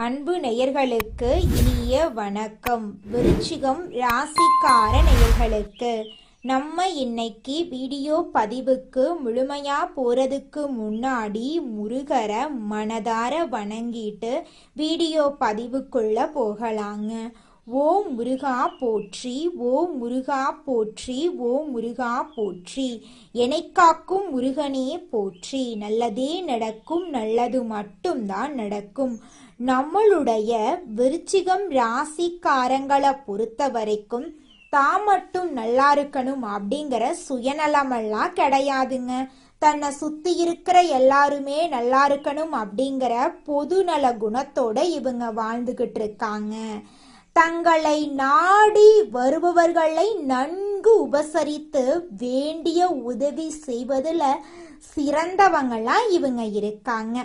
அன்பு நேயர்களுக்கு இனிய வணக்கம். விருச்சிகம் ராசிக்கார நேயர்களுக்கு நம்ம இன்னைக்கு வீடியோ பதிவுக்கு முழுமையா போறதுக்கு முன்னாடி முருகரை மனதார வணங்கிட்டு வீடியோ பதிவுக்குள்ள போகலாங்க. ஓம் முருகா போற்றி, ஓம் முருகா போற்றி, ஓம் முருகா போற்றி. எனைக்காக்கும் முருகனே போற்றி. நல்லதே நடக்கும், நல்லது மட்டும்தான் நடக்கும். நம்மளுடைய விருச்சிகம் ராசிக்காரங்களை பொறுத்த வரைக்கும் தான் மட்டும் நல்லா இருக்கணும் அப்படிங்கிற சுயநலமெல்லாம் கிடையாதுங்க. தன்னை சுத்தி இருக்கிற எல்லாருமே நல்லா இருக்கணும் அப்படிங்கிற பொதுநல குணத்தோட இவங்க வாழ்ந்துகிட்டு இருக்காங்க. தங்களை நாடி வருபவர்களை நன்கு உபசரித்து வேண்டிய உதவி செய்வதுல சிறந்தவங்களா இவங்க இருக்காங்க.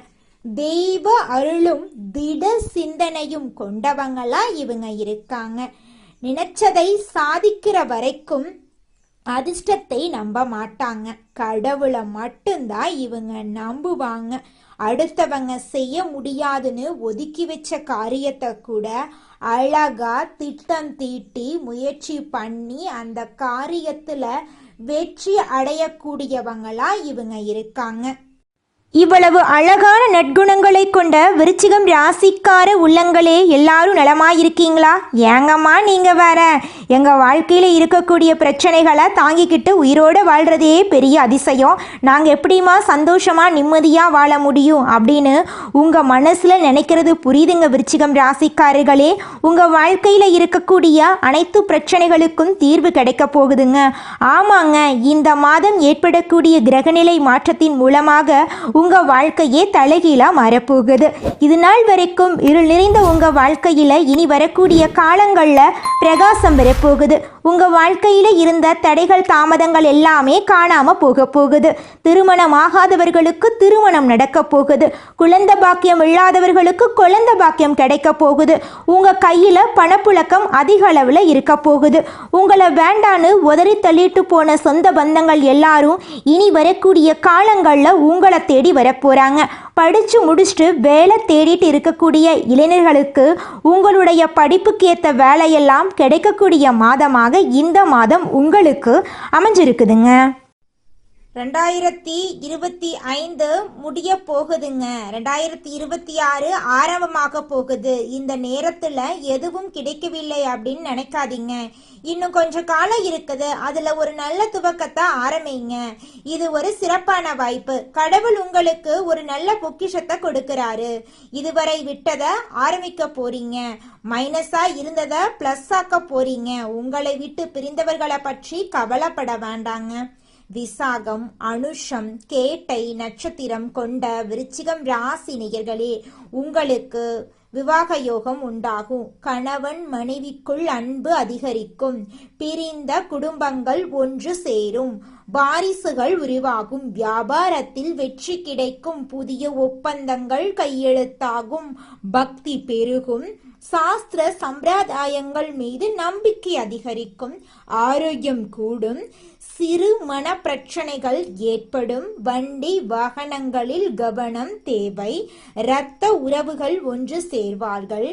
தெய்வ அருளும் திட சிந்தனையும் கொண்டவங்களா இவங்க இருக்காங்க. நினைச்சதை சாதிக்கிற வரைக்கும் அதிர்ஷ்டத்தை நம்ப மாட்டாங்க. கடவுளை மட்டும்தான் இவங்க நம்புவாங்க. அடுத்தவங்க செய்ய முடியாதுன்னு ஒதுக்கி வச்ச காரியத்தை கூட அழகா திட்டம் தீட்டி முயற்சி பண்ணி அந்த காரியத்துல வெற்றி அடையக்கூடியவங்களா இவங்க இருக்காங்க. இவ்வளவு அழகான நற்குணங்களை கொண்ட விருச்சிகம் ராசிக்கார உள்ளங்களே, எல்லாரும் நலமாயிருக்கீங்களா? ஏங்கம்மா நீங்க வேற, எங்க வாழ்க்கையில இருக்கக்கூடிய பிரச்சனைகளை தாங்கிக்கிட்டு உயிரோட வாழ்றதே பெரிய அதிசயம். நாங்க எப்படிமா சந்தோஷமா நிம்மதியா வாழ முடியும் அப்படின்னு உங்க மனசுல நினைக்கிறது புரியுதுங்க விருச்சிகம் ராசிக்காரர்களே. உங்க வாழ்க்கையில இருக்கக்கூடிய அனைத்து பிரச்சனைகளுக்கும் தீர்வு கிடைக்க போகுதுங்க. ஆமாங்க, இந்த மாதம் ஏற்படக்கூடிய கிரகநிலை மாற்றத்தின் மூலமாக உங்க வாழ்க்கையே தலைகீழா மாறப்போகுது. இது நாள் வரைக்கும் இருள் நிறைந்த உங்க வாழ்க்கையில இனி வரக்கூடிய காலங்கள்ல பிரகாசம் வரப்போகுது. உங்க வாழ்க்கையில இருந்த தடைகள் தாமதங்கள் எல்லாமே காணாம போக போகுது. திருமணம் ஆகாதவர்களுக்கு திருமணம் நடக்க போகுது. குழந்தை பாக்கியம் இல்லாதவர்களுக்கு குழந்தை பாக்கியம் கிடைக்க போகுது. உங்க கையில பணப்புழக்கம் அதிக அளவுல இருக்க போகுது. உங்களை வேண்டான்னு உதறி தள்ளிட்டு போன சொந்த பந்தங்கள் எல்லாரும் இனி வரக்கூடிய காலங்கள்ல உங்களை தேடி வரப்போறாங்க. படிச்சு முடிச்சுட்டு வேலை தேடிட்டு இருக்கக்கூடிய இளைஞர்களுக்கு உங்களுடைய படிப்புக்கு ஏற்ற வேலையெல்லாம் கிடைக்கக்கூடிய மாதமாக இந்த மாதம் உங்களுக்கு அமைஞ்சிருக்குதுங்க. 2025 முடிய போகுதுங்க. 2026 ஆரம்பமாக போகுது. இந்த நேரத்துல எதுவும் கிடைக்கவில்லை அப்படின்னு நினைக்காதீங்க. இன்னும் கொஞ்சம் காலம் இருக்குது. அதுல ஒரு நல்ல துவக்கத்தை ஆரம்பிங்க. இது ஒரு சிறப்பான வாய்ப்பு. கடவுள் உங்களுக்கு ஒரு நல்ல பொக்கிஷத்தை கொடுக்கிறாரு. இதுவரை விட்டதை ஆரம்பிக்க போறீங்க. மைனஸா இருந்ததை பிளஸ் ஆக்க போறீங்க. உங்களை விட்டு பிரிந்தவர்களை பற்றி கவலைப்பட வேண்டாங்க. விசாகம், அனுஷம், கேட்டை நட்சத்திரம் கொண்ட விருச்சிகம் ராசி நேயர்களே, உங்களுக்கு விவாக யோகம் உண்டாகும். கணவன் மனைவிக்குள் அன்பு அதிகரிக்கும். பிரிந்த குடும்பங்கள் ஒன்று சேரும். வாரிசுகள் உருவாகும். வியாபாரத்தில் வெற்றி கிடைக்கும். புதிய ஒப்பந்தங்கள் கையெழுத்தாகும். பக்தி பெருகும். சாஸ்திர சம்பிரதாயங்கள் மீது நம்பிக்கை அதிகரிக்கும். ஆரோக்கியம் கூடும். சிறு மன பிரச்சனைகள் ஏற்படும். வண்டி வாகனங்களில் கவனம் தேவை. இரத்த உறவுகள் ஒன்று சேர்வார்கள்.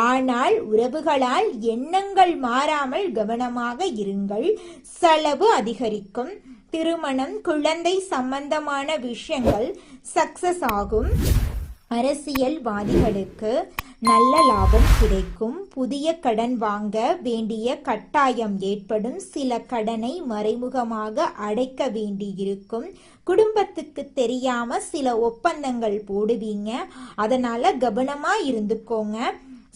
ஆனால் உறவுகளால் எண்ணங்கள் மாறாமல் கவனமாக இருங்கள். செலவு அதிகரிக்கும். திருமணம், குழந்தை சம்பந்தமான விஷயங்கள் சக்சஸ் ஆகும். அரசியல்வாதிகளுக்கு நல்ல லாபம் கிடைக்கும். புதிய கடன் வாங்க வேண்டிய கட்டாயம் ஏற்படும். சில கடனை மறைமுகமாக அடைக்க வேண்டியிருக்கும். குடும்பத்துக்கு தெரியாம சில ஒப்பந்தங்கள் போடுவீங்க. அதனால கவனமா இருந்துக்கோங்க.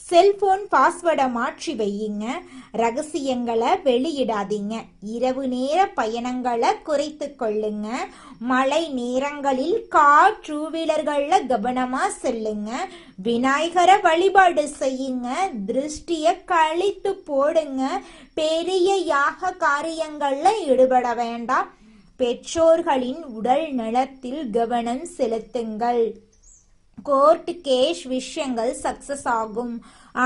செல்போன் பாஸ்வேர்டை மாற்றி வையுங்க. ரகசியங்களை வெளியிடாதீங்க. இரவு நேர பயணங்களை குறைத்து கொள்ளுங்க. மழை நேரங்களில் கார் டூ வீலர்கள்ல கவனமா செல்லுங்க. விநாயகரை வழிபாடு செய்யுங்க. திருஷ்டிய கழித்து போடுங்க. பெரிய யாக காரியங்கள்ல ஈடுபட வேண்டாம். பெற்றோர்களின் உடல் நலத்தில் கவனம் செலுத்துங்கள். கோர்ட் கேஸ் விஷயங்கள் சக்சஸ் ஆகும்.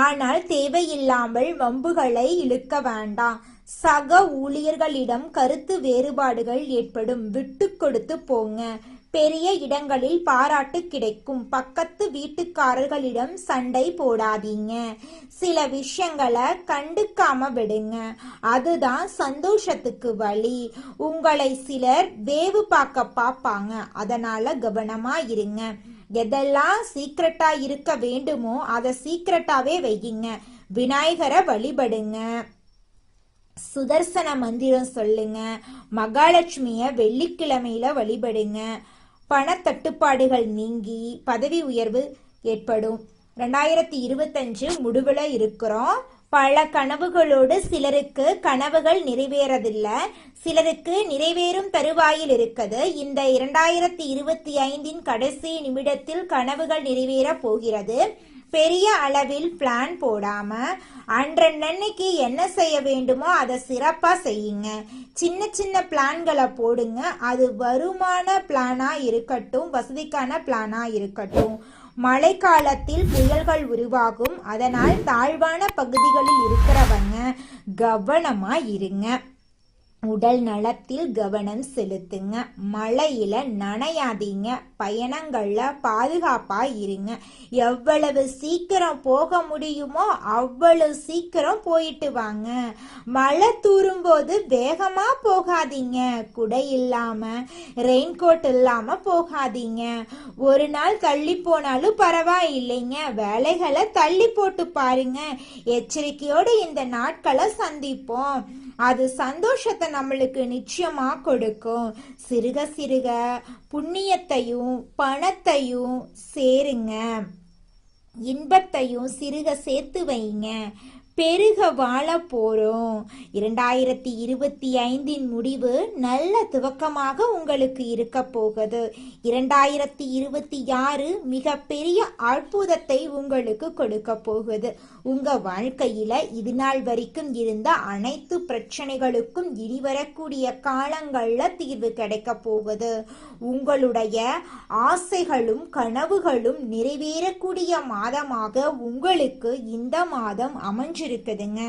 ஆனால் தேவையில்லாமல் வம்புகளை இழுக்க வேண்டாம். சக ஊழியர்களிடம் கருத்து வேறுபாடுகள் ஏற்படும். விட்டு கொடுத்து போங்க. பெரிய இடங்களில் பாராட்டு கிடைக்கும். பக்கத்து வீட்டுக்காரர்களிடம் சண்டை போடாதீங்க. சில விஷயங்களை கண்டுக்காம விடுங்க. அதுதான் சந்தோஷத்துக்கு வழி. உங்களை சிலர் வேவு பார்க்க பார்ப்பாங்க. அதனால கவனமா இருங்க. எதெல்லாம் சீக்கிரட்டா இருக்க வேண்டுமோ அதை சீக்கிரட்டாவே வையுங்க. விநாயகரை வழிபடுங்க. சுதர்சன மந்திரம் சொல்லுங்க. மகாலட்சுமிய வெள்ளிக்கிழமையில வழிபடுங்க. பணத்தட்டுப்பாடுகள் நீங்கி பதவி உயர்வு ஏற்படும். 2025 முடிவுல இருக்கிறோம். பல கனவுகளோடு சிலருக்கு கனவுகள் நிறைவேறதில்லை, சிலருக்கு நிறைவேறும் தருவாயில் இருக்குது. இந்த 2025 கடைசி நிமிடத்தில் கனவுகள் நிறைவேற போகிறது. பெரிய அளவில் பிளான் போடாம அன்றன்னைக்கு என்ன செய்ய வேண்டுமோ அதை சிறப்பா செய்யுங்க. சின்ன சின்ன பிளான்களை போடுங்க. அது வருமான பிளானா இருக்கட்டும், வசதிக்கான பிளானா இருக்கட்டும். மழைக்காலத்தில் புயல்கள் உருவாகும். அதனால் தாழ்வான பகுதிகளில் இருக்கிறவங்க கவனமா இருங்க. உடல் நலத்தில் கவனம் செலுத்துங்க. மழையில நனையாதீங்க. பயணங்கள்ல பாதுகாப்பா இருங்க. எவ்வளவு சீக்கிரம் போக முடியுமோ அவ்வளவு சீக்கிரம் போயிட்டு வாங்க. மழை தூரும் போது வேகமா போகாதீங்க. குடை இல்லாம ரெயின்கோட் இல்லாம போகாதீங்க. ஒரு நாள் தள்ளி போனாலும் பரவாயில்லைங்க. வேலைகளை தள்ளி போட்டு பாருங்க. எச்சரிக்கையோடு இந்த நாட்களை சந்திப்போம். அது சந்தோஷத்தை நம்மளுக்கு நிச்சயமா கொடுக்கும். சிறுக சிறுக புண்ணியத்தையும் பணத்தையும் சேருங்க. இன்பத்தையும் சிறுக சேர்த்து வைங்க. பெருக வாழ போறோம். 2025 முடிவு நல்ல துவக்கமாக உங்களுக்கு இருக்க போகுது. 2026 மிக பெரிய அற்புதத்தை உங்களுக்கு கொடுக்க போகுது. உங்க வாழ்க்கையில இது நாள் வரைக்கும் இருந்த அனைத்து பிரச்சனைகளுக்கும் இனி வரக்கூடிய காலங்கள்ல தீர்வு கிடைக்க போகுது. உங்களுடைய ஆசைகளும் கனவுகளும் நிறைவேறக்கூடிய மாதமாக உங்களுக்கு இந்த மாதம் அமைஞ்சிருக்குதுங்க.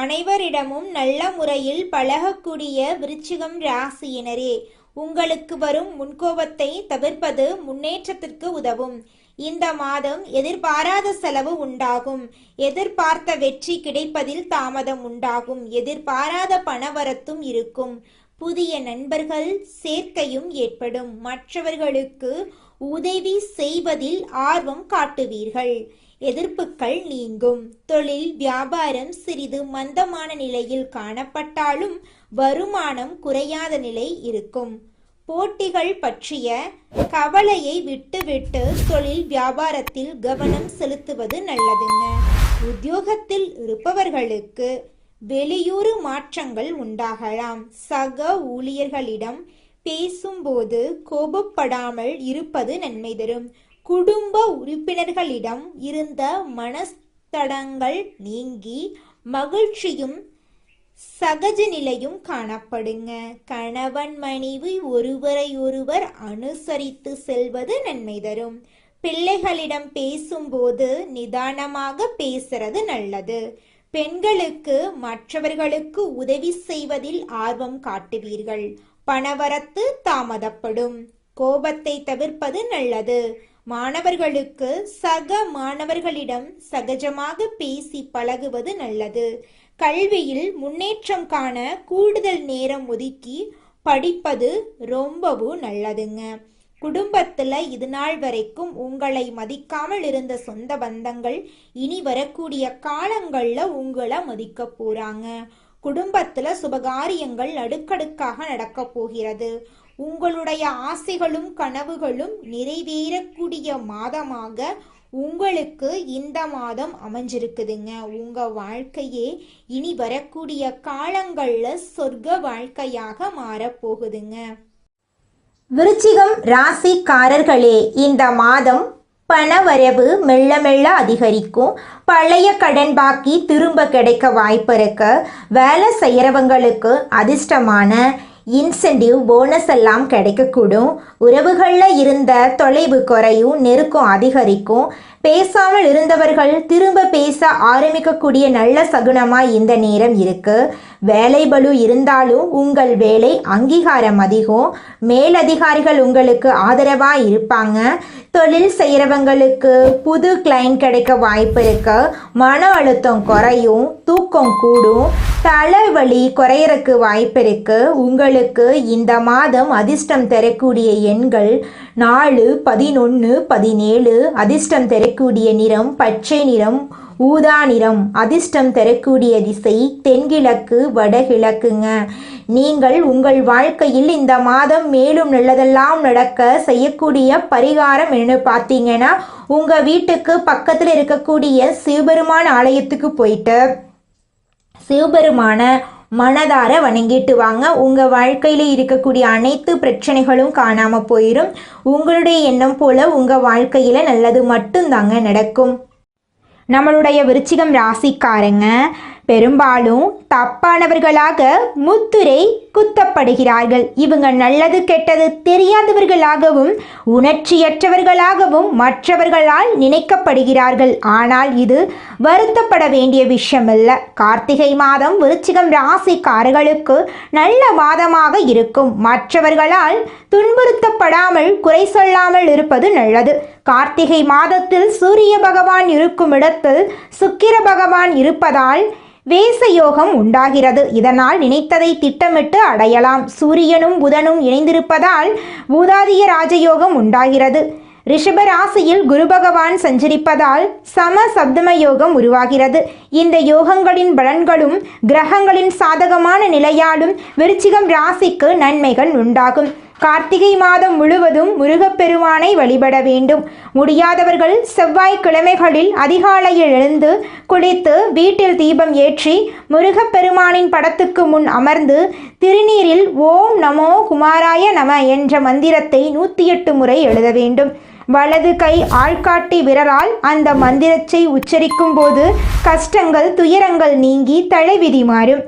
அனைவரிடமும் நல்ல முறையில் பழகக்கூடிய விருச்சிகம் ராசியினரே, உங்களுக்கு வரும் முன்கோபத்தை தவிர்ப்பது முன்னேற்றத்திற்கு உதவும். இந்த மாதம் எதிர்பாராத செலவு உண்டாகும். எதிர்பார்த்த வெற்றி கிடைப்பதில் தாமதம் உண்டாகும். எதிர்பாராத பணவரத்தும் இருக்கும். புதிய நண்பர்கள் சேர்க்கையும் ஏற்படும். மற்றவர்களுக்கு உதவி செய்வதில் ஆர்வம் காட்டுவீர்கள். எதிர்ப்புகள் நீங்கும். தொழில் வியாபாரம் சிறிது மந்தமான நிலையில் காணப்பட்டாலும் வருமானம் குறையாத நிலை இருக்கும். போட்டிகள் பற்றிய கவலையை விட்டுவிட்டு தொழில் வியாபாரத்தில் கவனம் செலுத்துவது நல்லதுங்க. உத்தியோகத்தில் இருப்பவர்களுக்கு வெளியூர் மாற்றங்கள் உண்டாகலாம். சக ஊழியர்களிடம் பேசும்போது கோபப்படாமல் இருப்பது நன்மை தரும். குடும்ப உறுப்பினர்களிடம் இருந்த மனஸ்தடங்கள் நீங்கி மகிழ்ச்சியும் சகஜ நிலையும் காணப்படுங்க. கணவன் மனைவி ஒருவரை ஒருவர் அனுசரித்து செல்வது நன்மை தரும். பிள்ளைகளிடம் பேசும்போது நிதானமாக பேசுறது நல்லது. பெண்களுக்கு மற்றவர்களுக்கு உதவி செய்வதில் ஆர்வம் காட்டுவீர்கள். பணவரத்து தாமதப்படும். கோபத்தை தவிர்ப்பது நல்லது. மாணவர்களுக்கு சக மாணவர்களிடம் சகஜமாக பேசி பழகுவது நல்லது. கல்வியில் முன்னேற்றம் காண கூடுதல் நேரம் ஒதுக்கி படிப்பது ரொம்பவும் நல்லதுங்க. குடும்பத்துல இது நாள் வரைக்கும் உங்களை மதிக்காமல் இருந்த சொந்த பந்தங்கள் இனி வரக்கூடிய காலங்கள்ல உங்களை மதிக்க போறாங்க. குடும்பத்துல சுபகாரியங்கள் அடுக்கடுக்காக நடக்க போகிறது. உங்களுடைய ஆசைகளும் கனவுகளும் நிறைவேறக்கூடிய மாதமாக உங்களுக்கு இந்த மாதம் அமைஞ்சிருக்குதுங்க. உங்க வாழ்க்கையே இனி வரக்கூடிய காலங்கள்ல சொர்க்க வாழ்க்கையாக மாறப்போகுதுங்க. விருச்சிகம் ராசிக்காரர்களே, இந்த மாதம் பணவரவு மெல்ல மெல்ல அதிகரிக்கும். பழைய கடன் பாக்கி திரும்ப கிடைக்க வாய்ப்பு இருக்கு. வேலை செய்யறவங்களுக்கு அதிர்ஷ்டமான இன்சென்டிவ் போனஸ் எல்லாம் கிடைக்கக்கூடும். உறவுகளில் இருந்த தொலைவு குறையும், நெருக்கம் அதிகரிக்கும். பேசாமல் இருந்தவர்கள் திரும்ப பேச ஆரம்பிக்கக்கூடிய நல்ல சகுனமாக இந்த நேரம் இருக்கு. வேலை பளு இருந்தாலும் உங்கள் வேலை அங்கீகாரம் அதிகம். மேலதிகாரிகள் உங்களுக்கு ஆதரவாக இருப்பாங்க. தொழில் செய்கிறவங்களுக்கு புது கிளைண்ட் கிடைக்க வாய்ப்பு இருக்கு. மன அழுத்தம் குறையும், தூக்கம் கூடும், தலைவலி குறையறக்கு வாய்ப்பு இருக்கு. உங்களுக்கு இந்த மாதம் அதிர்ஷ்டம் தரக்கூடிய எண்கள் 4, 11, 17. அதிர்ஷ்டம் தரக்கூடிய நிறம் பச்சை நிறம், ஊதா நிறம். அதிர்ஷ்டம் தரக்கூடிய திசை தென்கிழக்கு, வடகிழக்குங்க. நீங்கள் உங்கள் வாழ்க்கையில் இந்த மாதம் மேலும் நல்லதெல்லாம் நடக்க செய்யக்கூடிய பரிகாரம் என்னன்னு பார்த்தீங்கன்னா, உங்கள் வீட்டுக்கு பக்கத்தில் இருக்கக்கூடிய சிவபெருமான் ஆலயத்துக்கு போயிட்டு சிவபெருமான மனதார வணங்கிட்டு வாங்க. உங்கள் வாழ்க்கையில் இருக்கக்கூடிய அனைத்து பிரச்சனைகளும் காணாமல் போயிடும். உங்களுடைய எண்ணம் போல உங்கள் வாழ்க்கையில் நல்லது மட்டும்தாங்க நடக்கும். நம்மளுடைய விருச்சிகம் ராசிக்காரங்க பெரும்பாலும் தப்பானவர்களாக முத்திரை குத்தப்படுகிறார்கள். இவங்க நல்லது கெட்டது தெரியாதவர்களாகவும் உணர்ச்சியற்றவர்களாகவும் மற்றவர்களால் நினைக்கப்படுகிறார்கள். ஆனால் இது வருத்தப்பட வேண்டிய விஷயமல்ல. கார்த்திகை மாதம் விருச்சிகம் ராசிக்காரர்களுக்கு நல்ல மாதமாக இருக்கும். மற்றவர்களால் துன்புறுத்தப்படாமல் குறை சொல்லாமல் இருப்பது நல்லது. கார்த்திகை மாதத்தில் சூரிய பகவான் இருக்கும் இடத்தில் சுக்கிர பகவான் இருப்பதால் வேசயோகம் உண்டாகிறது. இதனால் நினைத்ததை திட்டமிட்டு அடையலாம். சூரியனும் புதனும் இணைந்திருப்பதால் பூதாதிய ராஜயோகம் உண்டாகிறது. ரிஷப ராசியில் குரு பகவான் சஞ்சரிப்பதால் சம சப்தம யோகம் உருவாகிறது. இந்த யோகங்களின் பலன்களும் கிரகங்களின் சாதகமான நிலையாலும் விருச்சிகம் ராசிக்கு நன்மைகள் உண்டாகும். கார்த்திகை மாதம் முழுவதும் முருகப்பெருமானை வழிபட வேண்டும். முடியாதவர்கள் செவ்வாய்க்கிழமைகளில் அதிகாலையில் எழுந்து குளித்து வீட்டில் தீபம் ஏற்றி முருகப்பெருமானின் படத்துக்கு முன் அமர்ந்து திருநீரில் ஓம் நமோ குமாராய நம என்ற மந்திரத்தை 108 முறை எழுத வேண்டும். வலது கை ஆள்காட்டி விரலால் அந்த மந்திரத்தை உச்சரிக்கும் போது கஷ்டங்கள் துயரங்கள் நீங்கி தலைவிதி மாறும்.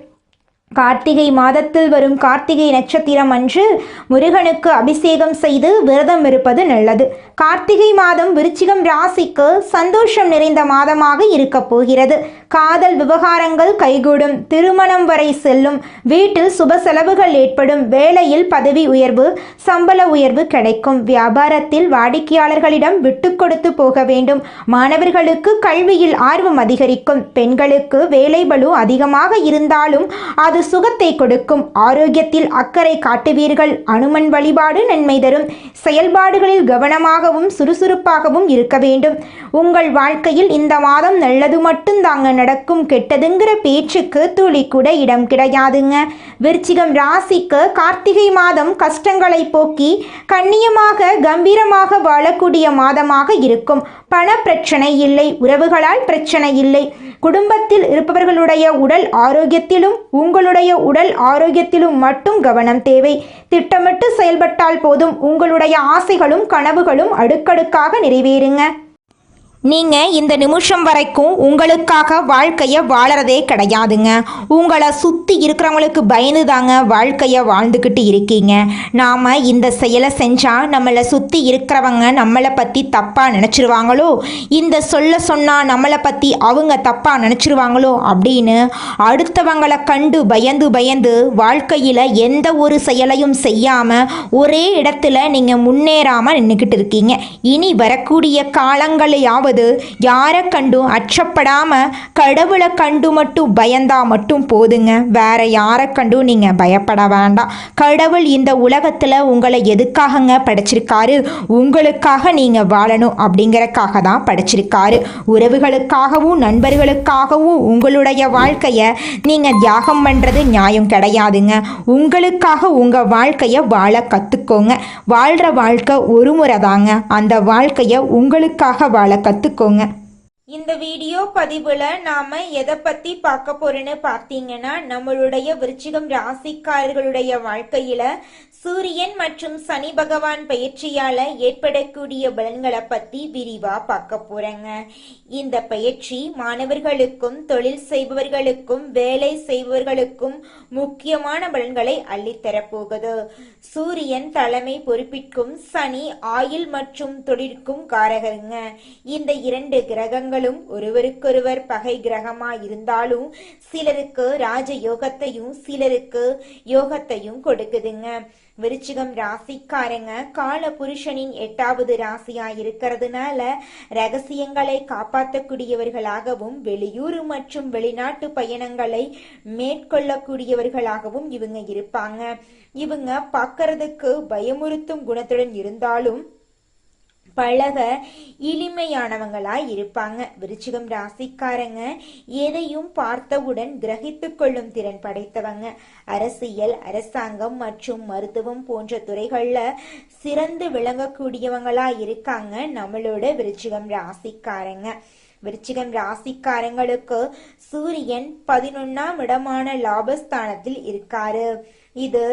கார்த்திகை மாதத்தில் வரும் கார்த்திகை நட்சத்திரம் அன்று முருகனுக்கு அபிஷேகம் செய்து விரதம் இருப்பது நல்லது. கார்த்திகை மாதம் விருச்சிகம் ராசிக்கு சந்தோஷம் நிறைந்த மாதமாக இருக்க போகிறது. காதல் விவகாரங்கள் கைகூடும். திருமணம் வரை செல்லும். வீட்டில் சுப செலவுகள் ஏற்படும். வேலையில் பதவி உயர்வு, சம்பள உயர்வு கிடைக்கும். வியாபாரத்தில் வாடிக்கையாளர்களிடம் விட்டு கொடுத்து போக வேண்டும். மாணவர்களுக்கு கல்வியில் ஆர்வம் அதிகரிக்கும். பெண்களுக்கு வேலை பளு அதிகமாக இருந்தாலும் அது சுகத்தை கொடுக்கும். ஆரோக்கியத்தில் அக்கறை காட்டுவீர்கள். அனுமன் வழிபாடு நன்மை தரும். செயல்பாடுகளில் கவனமாகவும் சுறுசுறுப்பாகவும் இருக்க வேண்டும். உங்கள் வாழ்க்கையில் இந்த மாதம் நல்லது மட்டும் தாங்க நடக்கும். கெட்டதுங்கிற பேச்சுக்கு துளி கூட இடம் கிடையாதுங்க. விருச்சிகம் ராசிக்கு கார்த்திகை மாதம் கஷ்டங்களை போக்கி கண்ணியமாக கம்பீரமாக வாழக்கூடிய மாதமாக இருக்கும். பண பிரச்சனை இல்லை. உறவுகளால் பிரச்சனை இல்லை. குடும்பத்தில் இருப்பவர்களுடைய உடல் ஆரோக்கியத்திலும் உங்களுடைய உடல் ஆரோக்கியத்திலும் மட்டும் கவனம் தேவை. திட்டமிட்டு செயல்பட்டால் போதும். உங்களுடைய ஆசைகளும் கனவுகளும் அடுக்கடுக்காக நிறைவேறுங்க. நீங்கள் இந்த நிமிஷம் வரைக்கும் உங்களுக்காக வாழ்க்கையை வாழறதே கிடையாதுங்க. உங்களை சுற்றி இருக்கிறவங்களுக்கு பயந்து தாங்க வாழ்க்கையை வாழ்ந்துக்கிட்டு இருக்கீங்க. நாம் இந்த செயலை செஞ்சால் நம்மளை சுற்றி இருக்கிறவங்க நம்மளை பற்றி தப்பாக நினச்சிருவாங்களோ, இந்த சொன்னால் நம்மளை பற்றி அவங்க தப்பாக நினச்சிருவாங்களோ அப்படின்னு அடுத்தவங்களை கண்டு பயந்து பயந்து வாழ்க்கையில் எந்த ஒரு செயலையும் செய்யாமல் ஒரே இடத்துல நீங்கள் முன்னேறாமல் நின்றுக்கிட்டு இருக்கீங்க. இனி வரக்கூடிய காலங்களையாவது யாரை கண்டும் அச்சப்படாம கடவுளை கண்டு மட்டும் பயந்தா மட்டும் போதுங்க. வேற யாரை கண்டும் நீங்க பயப்பட வேண்டாம். கடவுள் இந்த உலகத்துல உங்களை எதுக்காகங்க படைச்சிருக்காரு? உங்களுக்காக நீங்க வாழணும் அப்படிங்கறக்காக தான் படைச்சிருக்காரு. உறவுகளுக்காகவும் நண்பர்களுக்காகவும் உங்களுடைய வாழ்க்கைய நீங்க தியாகம் பண்றது நியாயம் கிடையாதுங்க. உங்களுக்காக உங்க வாழ்க்கைய வாழ கத்துக்கோங்க. வாழ்ற வாழ்க்கை ஒரு முறை தாங்க. அந்த வாழ்க்கைய உங்களுக்காக வாழ கத்துக்கோங்க. இந்த வீடியோ பதிவுல நாம எதை பத்தி பார்க்க போறோம்னு பார்த்தீங்கன்னா, நம்மளுடைய விருச்சிகம் ராசிக்காரர்களுடைய வாழ்க்கையில சூரியன் மற்றும் சனி பகவான் பயிற்சியால ஏற்படக்கூடிய பலன்களை பத்தி விரிவா பார்க்க போறேங்க. இந்த பயிற்சி மாணவர்களுக்கும் தொழில் செய்பவர்களுக்கும் வேலை செய்பவர்களுக்கும் முக்கியமான பலன்களை அள்ளித்தரப்போகுது. சூரியன் தலைமை பொறுப்பிற்கும், சனி ஆயுள் மற்றும் தொழிற்கும் காரகருங்க. இந்த இரண்டு கிரகங்களும் ஒருவருக்கொருவர் பகை கிரகமா இருந்தாலும் சிலருக்கு ராஜ யோகத்தையும் சிலருக்கு யோகத்தையும் கொடுக்குதுங்க. விருச்சிகம் ராசிக்காரங்க கால புருஷனின் 8வது ராசியா இருக்கிறதுனால ரகசியங்களை காப்பாற்றக்கூடியவர்களாகவும் வெளியூர் மற்றும் வெளிநாட்டு பயணங்களை மேற்கொள்ளக்கூடியவர்களாகவும் இவங்க இருப்பாங்க. இவங்க பார்க்கறதுக்கு பயமுறுத்தும் குணத்துடன் இருந்தாலும் பழக எளிமையானவங்களாய் இருப்பாங்க. விருச்சிகம் ராசிக்காரங்க எதையும் பார்த்தவுடன் கிரகித்து கொள்ளும் திறன் படைத்தவங்க. அரசியல், அரசாங்கம் மற்றும் மருத்துவம் போன்ற துறைகள்ல சிறந்து விளங்கக்கூடியவங்களா இருக்காங்க நம்மளோட விருச்சிகம் ராசிக்காரங்க. விருச்சிகம் ராசிக்காரங்களுக்கு சூரியன் 11ஆம் இடமான லாபஸ்தானத்தில் இருக்காரு. இது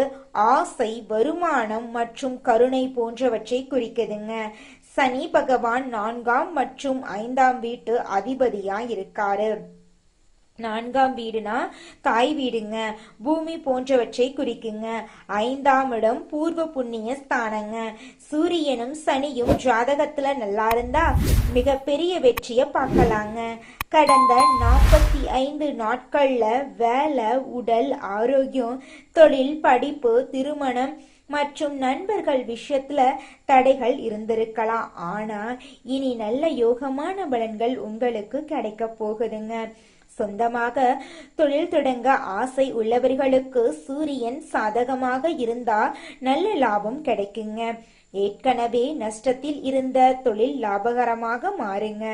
ஆசை, வருமானம் மற்றும் கருணை போன்றவற்றை குறிக்குதுங்க. சனி பகவான் 4ஆம் மற்றும் 5ஆம் வீட்டு அதிபதியா இருக்காரு. 4ஆம் வீடுனா தாய் வீடுங்க, பூமி போன்றவற்றை குறிக்குங்க. 5ஆம் இடம் பூர்வ புண்ணிய ஸ்தானங்க. சூரியனும் சனியும் ஜாதகத்துல நல்லா இருந்தா மிகப்பெரிய வெற்றியை பார்க்கலாங்க. கடந்த 45 நாட்கள்ல வேலை, உடல் ஆரோக்கியம், தொழில், படிப்பு, திருமணம் மற்றும் நண்பர்கள் விஷயத்துல தடைகள் இருந்திருக்கலாம். ஆனா இனி நல்ல யோகமான பலன்கள் உங்களுக்கு கிடைக்க போகுதுங்க. சொந்தமாக தொழில் தொடங்க ஆசை உள்ளவர்களுக்கு சூரியன் சாதகமாக இருந்தா நல்ல லாபம் கிடைக்குங்க. ஏற்கனவே நஷ்டத்தில் இருந்த தொழில் லாபகரமாக மாறுங்க.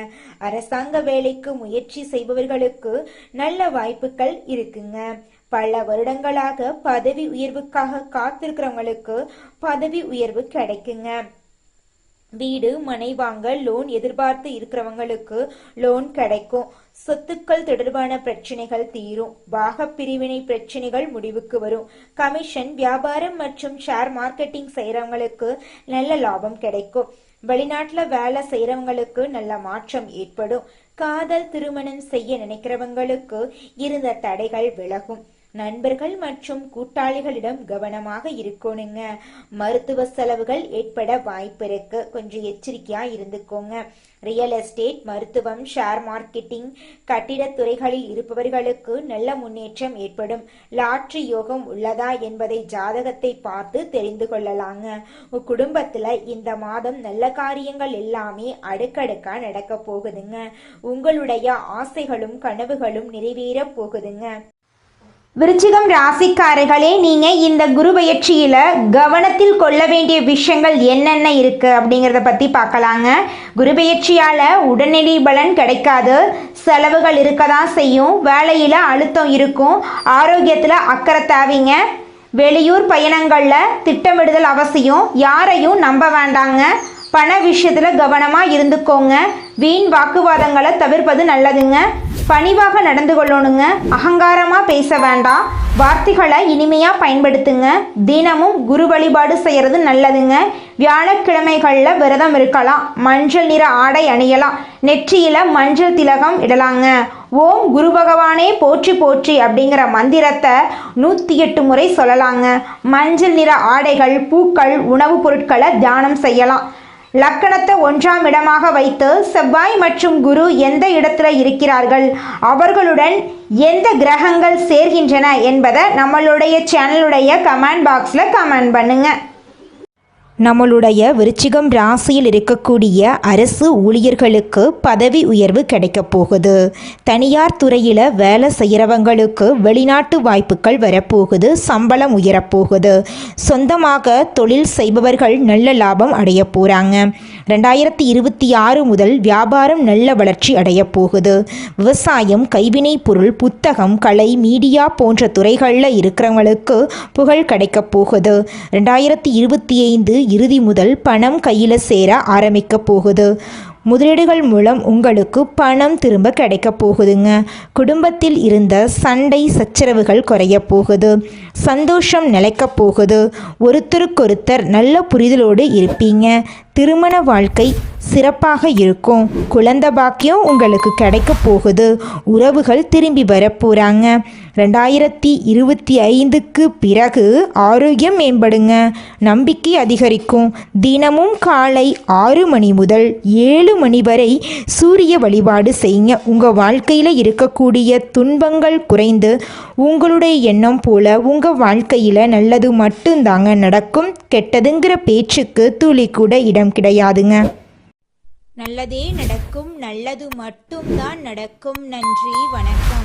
அரசாங்க வேலைக்கு முயற்சி செய்பவர்களுக்கு நல்ல வாய்ப்புகள் இருக்குங்க. பல வருடங்களாக பதவி உயர்வுக்காக காத்திருக்கிறவங்களுக்கு பதவி உயர்வு கிடைக்குங்க. வீடு, மனை வாங்க லோன் எதிர்பார்த்து இருக்கிறவங்களுக்கு லோன் கிடைக்கும். சொத்துக்கள் தொடர்பான பிரச்சனைகள் தீரும். பாக பிரிவினை பிரச்சனைகள் முடிவுக்கு வரும். கமிஷன், வியாபாரம் மற்றும் ஷேர் மார்க்கெட்டிங் செய்யறவங்களுக்கு நல்ல லாபம் கிடைக்கும். வெளிநாட்டுல வேலை செய்யறவங்களுக்கு நல்ல மாற்றம் ஏற்படும். காதல், திருமணம் செய்ய நினைக்கிறவங்களுக்கு இருந்த தடைகள் விலகும். நண்பர்கள் மற்றும் கூட்டாளிகளிடம் கவனமாக இருக்கணுங்க. மருத்துவ செலவுகள் ஏற்பட வாய்ப்பு இருக்கு, கொஞ்சம் எச்சரிக்கையா இருந்துக்கோங்க. ரியல் எஸ்டேட், மருத்துவம், ஷேர் மார்க்கெட்டிங், கட்டிடத்துறைகளில் இருப்பவர்களுக்கு நல்ல முன்னேற்றம் ஏற்படும். லாட்ரி யோகம் உள்ளதா என்பதை ஜாதகத்தை பார்த்து தெரிந்து கொள்ளலாங்க. குடும்பத்துல இந்த மாதம் நல்ல காரியங்கள் எல்லாமே அடுக்கடுக்கா நடக்க போகுதுங்க. உங்களுடைய ஆசைகளும் கனவுகளும் நிறைவேற போகுதுங்க. விருச்சிகம் ராசிக்காரர்களே, நீங்க இந்த குரு பயிற்சியில கவனத்தில் கொள்ள வேண்டிய விஷயங்கள் என்னென்ன இருக்கு அப்படிங்கிறத பத்தி பார்க்கலாங்க. குரு பயிற்சியால உடனடி பலன் கிடைக்காது, செலவுகள் இருக்கதான் செய்யும். வேலையில அழுத்தம் இருக்கும், ஆரோக்கியத்துல அக்கறை தேவைங்க. வெளியூர் பயணங்கள்ல திட்டமிடுதல் அவசியம். யாரையும் நம்ப வேண்டாங்க. பண விஷயத்துல கவனமா இருந்துக்கோங்க. வீண் வாக்குவாதங்களை தவிர்ப்பது நல்லதுங்க. பணிவாக நடந்து கொள்ளணுங்க. அகங்காரமா பேச வேண்டாம். வார்த்தைகளை இனிமையா பயன்படுத்துங்க. தினமும் குரு வழிபாடு செய்யறது நல்லதுங்க. வியாழக்கிழமைகள்ல விரதம் இருக்கலாம். மஞ்சள் நிற ஆடை அணியலாம். நெற்றியில மஞ்சள் திலகம் இடலாங்க. ஓம் குரு பகவானே போற்றி போற்றி அப்படிங்கிற மந்திரத்தை 108 முறை சொல்லலாங்க. மஞ்சள் நிற ஆடைகள், பூக்கள், உணவுப் பொருட்களை தியானம் செய்யலாம். லக்கணத்தை 1ஆம் இடமாக வைத்து செவ்வாய் மற்றும் குரு எந்த இடத்துல இருக்கிறார்கள், அவர்களுடன் எந்த கிரகங்கள் சேர்கின்றன என்பதை நம்மளுடைய சேனலுடைய கமெண்ட் பாக்ஸில் கமெண்ட் பண்ணுங்க. நம்மளுடைய விருச்சிகம் ராசியில் இருக்கக்கூடிய அரசு ஊழியர்களுக்கு பதவி உயர்வு கிடைக்க போகுது. தனியார் துறையில் வேலை செய்கிறவங்களுக்கு வெளிநாட்டு வாய்ப்புகள் வரப்போகுது. சம்பளம் உயரப்போகுது. சொந்தமாக தொழில் செய்பவர்கள் நல்ல லாபம் அடைய போகிறாங்க. 2026 முதல் வியாபாரம் நல்ல வளர்ச்சி அடைய போகுது. விவசாயம், கைவினை பொருள், புத்தகம், கலை, மீடியா போன்ற துறைகளில் இருக்கிறவங்களுக்கு புகழ் கிடைக்க போகுது. 2025 இறுதி முதல் பணம் கையில் சேர ஆரம்பிக்க போகுது. முதலீடுகள் மூலம் உங்களுக்கு பணம் திரும்ப கிடைக்க போகுதுங்க. குடும்பத்தில் இருந்த சண்டை சச்சரவுகள் குறைய போகுது. சந்தோஷம் நிலைக்க போகுது. ஒருத்தருக்கொருத்தர் நல்ல புரிதலோடு இருப்பீங்க. திருமண வாழ்க்கை சிறப்பாக இருக்கும். குழந்தை பாக்கியம் உங்களுக்கு கிடைக்க போகுது. உறவுகள் திரும்பி வர போகிறாங்க. 2025க்கு பிறகு ஆரோக்கியம் மேம்படுங்க. நம்பிக்கை அதிகரிக்கும். தினமும் காலை 6 மணி முதல் 7 மணி வரை சூரிய வழிபாடு செய்யுங்க. உங்கள் வாழ்க்கையில் இருக்கக்கூடிய துன்பங்கள் குறைந்து உங்களுடைய எண்ணம் போல உங்கள் வாழ்க்கையில் நல்லது மட்டும்தாங்க நடக்கும். கெட்டதுங்கிற பேச்சுக்கு துளி கூட இடம் கிடையாதுங்க. நல்லதே நடக்கும். நல்லது மட்டும்தான் நடக்கும். நன்றி, வணக்கம்.